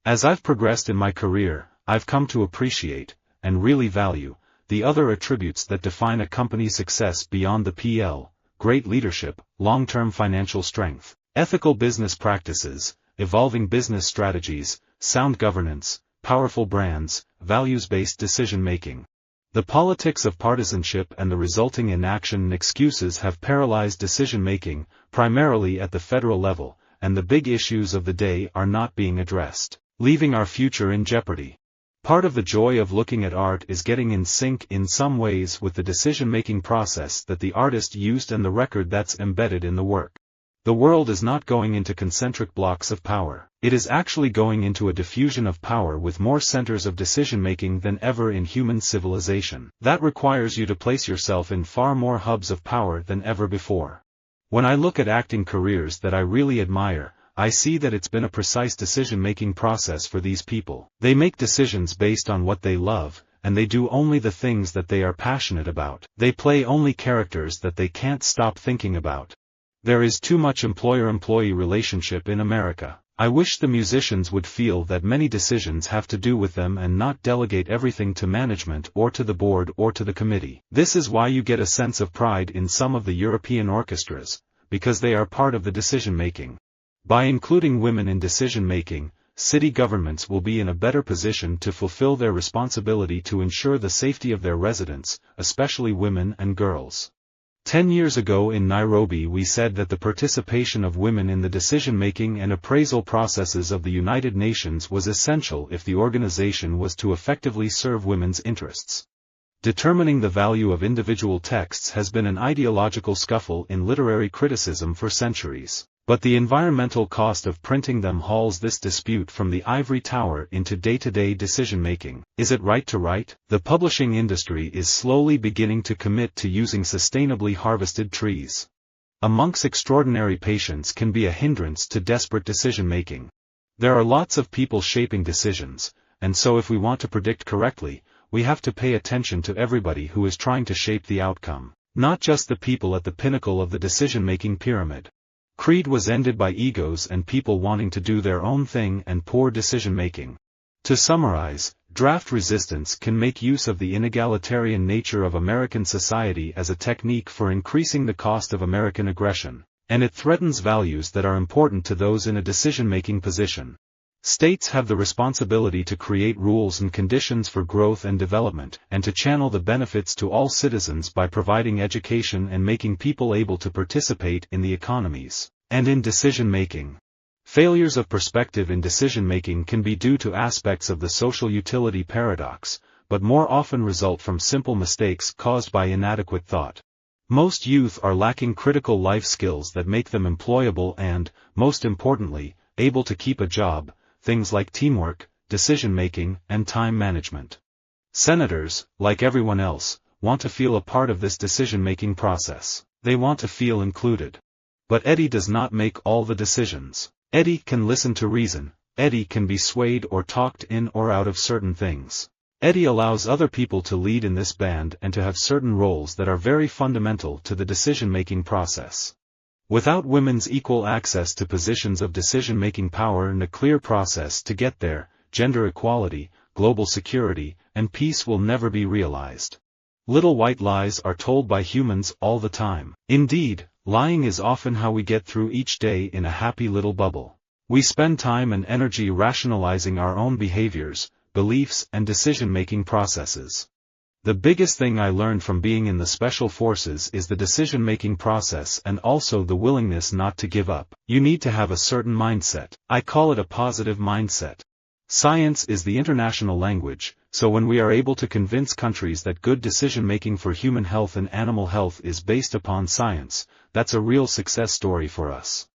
As I've progressed in my career, I've come to appreciate, and really value, the other attributes that define a company's success beyond the PL: great leadership, long-term financial strength, ethical business practices, evolving business strategies, sound governance, powerful brands, values-based decision-making. The politics of partisanship and the resulting inaction and excuses have paralyzed decision-making, primarily at the federal level, and the big issues of the day are not being addressed, leaving our future in jeopardy. Part of the joy of looking at art is getting in sync in some ways with the decision-making process that the artist used and the record that's embedded in the work. The world is not going into concentric blocks of power. It is actually going into a diffusion of power with more centers of decision-making than ever in human civilization. That requires you to place yourself in far more hubs of power than ever before. When I look at acting careers that I really admire, I see that it's been a precise decision-making process for these people. They make decisions based on what they love, and they do only the things that they are passionate about. They play only characters that they can't stop thinking about. There is too much employer-employee relationship in America. I wish the musicians would feel that many decisions have to do with them and not delegate everything to management or to the board or to the committee. This is why you get a sense of pride in some of the European orchestras, because they are part of the decision-making. By including women in decision-making, city governments will be in a better position to fulfill their responsibility to ensure the safety of their residents, especially women and girls. 10 years ago in Nairobi we said that the participation of women in the decision-making and appraisal processes of the United Nations was essential if the organization was to effectively serve women's interests. Determining the value of individual texts has been an ideological scuffle in literary criticism for centuries. But the environmental cost of printing them hauls this dispute from the ivory tower into day-to-day decision-making. Is it right to write? The publishing industry is slowly beginning to commit to using sustainably harvested trees. A monk's extraordinary patience can be a hindrance to desperate decision-making. There are lots of people shaping decisions, and so if we want to predict correctly, we have to pay attention to everybody who is trying to shape the outcome, not just the people at the pinnacle of the decision-making pyramid. Greed was ended by egos and people wanting to do their own thing and poor decision-making. To summarize, draft resistance can make use of the inegalitarian nature of American society as a technique for increasing the cost of American aggression, and it threatens values that are important to those in a decision-making position. States have the responsibility to create rules and conditions for growth and development, and to channel the benefits to all citizens by providing education and making people able to participate in the economies, and in decision-making. Failures of perspective in decision-making can be due to aspects of the social utility paradox, but more often result from simple mistakes caused by inadequate thought. Most youth are lacking critical life skills that make them employable and, most importantly, able to keep a job. Things like teamwork, decision-making, and time management. Senators, like everyone else, want to feel a part of this decision-making process. They want to feel included. But Eddie does not make all the decisions. Eddie can listen to reason. Eddie can be swayed or talked in or out of certain things. Eddie allows other people to lead in this band and to have certain roles that are very fundamental to the decision-making process. Without women's equal access to positions of decision-making power and a clear process to get there, gender equality, global security, and peace will never be realized. Little white lies are told by humans all the time. Indeed, lying is often how we get through each day in a happy little bubble. We spend time and energy rationalizing our own behaviors, beliefs, and decision-making processes. The biggest thing I learned from being in the Special Forces is the decision-making process and also the willingness not to give up. You need to have a certain mindset. I call it a positive mindset. Science is the international language, so when we are able to convince countries that good decision-making for human health and animal health is based upon science, that's a real success story for us.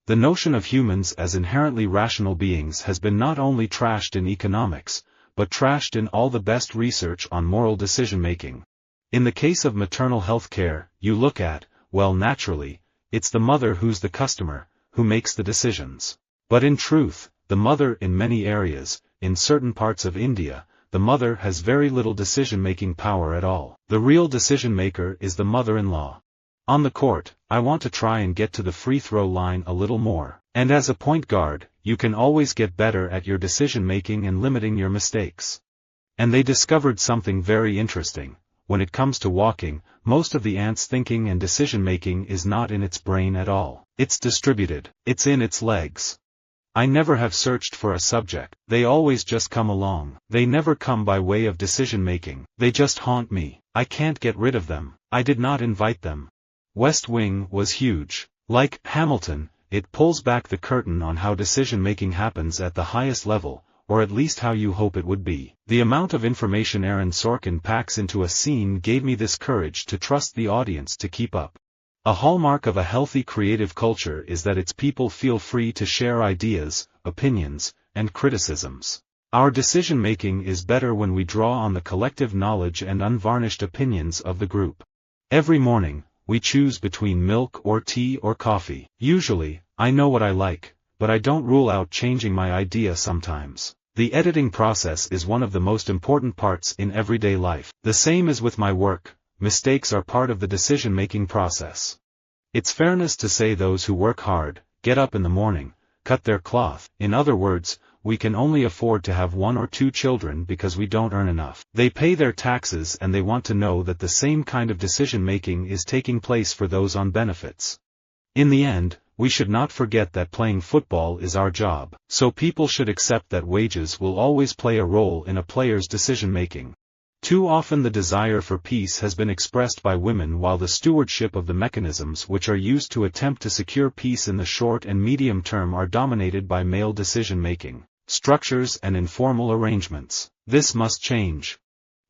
The notion of humans as inherently rational beings has been not only trashed in economics, but trashed in all the best research on moral decision-making. In the case of maternal health care, you look at, well, naturally, it's the mother who's the customer, who makes the decisions. But in truth, the mother in many areas, in certain parts of India, the mother has very little decision-making power at all. The real decision-maker is the mother-in-law. On the court, I want to try and get to the free throw line a little more. And as a point guard, you can always get better at your decision-making and limiting your mistakes. And they discovered something very interesting. When it comes to walking, most of the ant's thinking and decision-making is not in its brain at all. It's distributed. It's in its legs. I never have searched for a subject. They always just come along. They never come by way of decision-making. They just haunt me. I can't get rid of them. I did not invite them. West Wing was huge. Like Hamilton, it pulls back the curtain on how decision-making happens at the highest level, or at least how you hope it would be. The amount of information Aaron Sorkin packs into a scene gave me this courage to trust the audience to keep up. A hallmark of a healthy creative culture is that its people feel free to share ideas, opinions, and criticisms. Our decision-making is better when we draw on the collective knowledge and unvarnished opinions of the group. Every morning, we choose between milk or tea or coffee. Usually, I know what I like, but I don't rule out changing my idea sometimes. The editing process is one of the most important parts in everyday life. The same as with my work, mistakes are part of the decision-making process. It's fairness to say those who work hard, get up in the morning, cut their cloth. In other words, we can only afford to have 1 or 2 children because we don't earn enough. They pay their taxes and they want to know that the same kind of decision-making is taking place for those on benefits. In the end, we should not forget that playing football is our job, so people should accept that wages will always play a role in a player's decision-making. Too often the desire for peace has been expressed by women while the stewardship of the mechanisms which are used to attempt to secure peace in the short and medium term are dominated by male decision-making, structures and informal arrangements. This must change.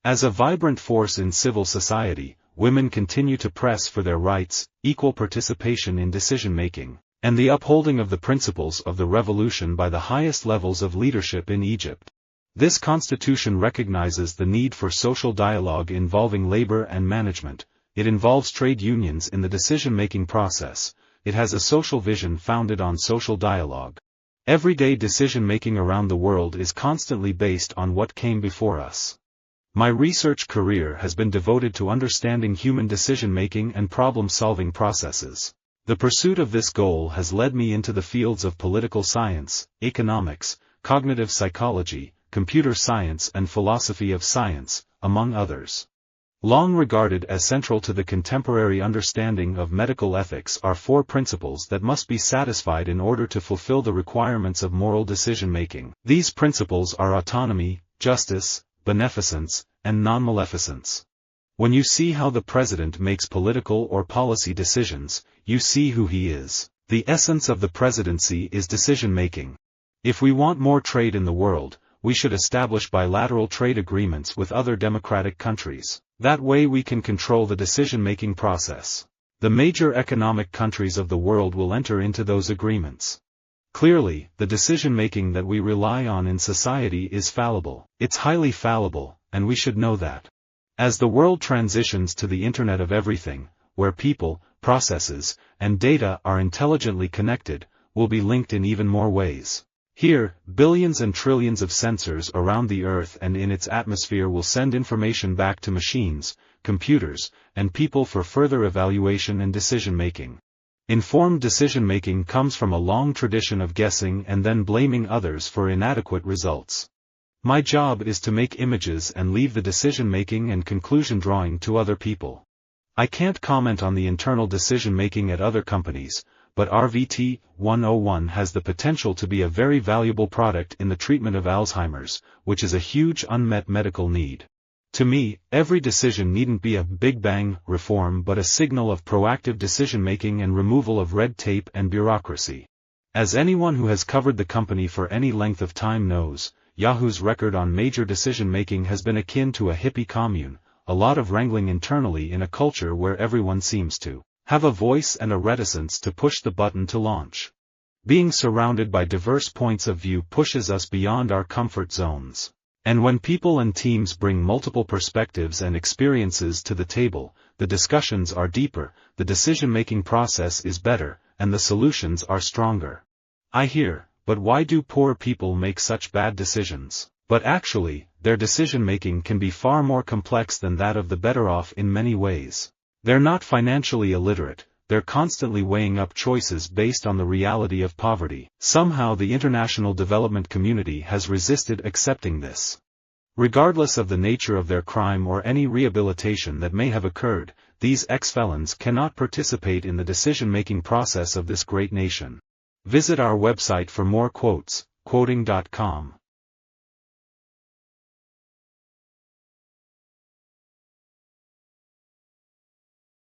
As a vibrant force in civil society, women continue to press for their rights, equal participation in decision-making, and the upholding of the principles of the revolution by the highest levels of leadership in Egypt. This constitution recognizes the need for social dialogue involving labor and management. It involves trade unions in the decision-making process. It has a social vision founded on social dialogue. Everyday decision-making around the world is constantly based on what came before us. My research career has been devoted to understanding human decision-making and problem-solving processes. The pursuit of this goal has led me into the fields of political science, economics, cognitive psychology, computer science and philosophy of science, among others. Long regarded as central to the contemporary understanding of medical ethics are 4 principles that must be satisfied in order to fulfill the requirements of moral decision-making. These principles are autonomy, justice, beneficence, and non-maleficence. When you see how the president makes political or policy decisions, you see who he is. The essence of the presidency is decision-making. If we want more trade in the world, we should establish bilateral trade agreements with other democratic countries. That way we can control the decision-making process. The major economic countries of the world will enter into those agreements. Clearly, the decision-making that we rely on in society is fallible. It's highly fallible, and we should know that. As the world transitions to the Internet of Everything, where people, processes, and data are intelligently connected, will be linked in even more ways. Here, billions and trillions of sensors around the Earth and in its atmosphere will send information back to machines, computers, and people for further evaluation and decision-making. Informed decision-making comes from a long tradition of guessing and then blaming others for inadequate results. My job is to make images and leave the decision-making and conclusion drawing to other people. I can't comment on the internal decision-making at other companies, but RVT 101 has the potential to be a very valuable product in the treatment of Alzheimer's, which is a huge unmet medical need. To me, every decision needn't be a big bang reform but a signal of proactive decision-making and removal of red tape and bureaucracy. As anyone who has covered the company for any length of time knows, Yahoo's record on major decision-making has been akin to a hippie commune, a lot of wrangling internally in a culture where everyone seems to have a voice and a reticence to push the button to launch. Being surrounded by diverse points of view pushes us beyond our comfort zones. And when people and teams bring multiple perspectives and experiences to the table, the discussions are deeper, the decision-making process is better, and the solutions are stronger. I hear, but why do poor people make such bad decisions? But actually, their decision-making can be far more complex than that of the better off in many ways. They're not financially illiterate, they're constantly weighing up choices based on the reality of poverty. Somehow the international development community has resisted accepting this. Regardless of the nature of their crime or any rehabilitation that may have occurred, these ex-felons cannot participate in the decision-making process of this great nation. Visit our website for more quotes, quoting.com.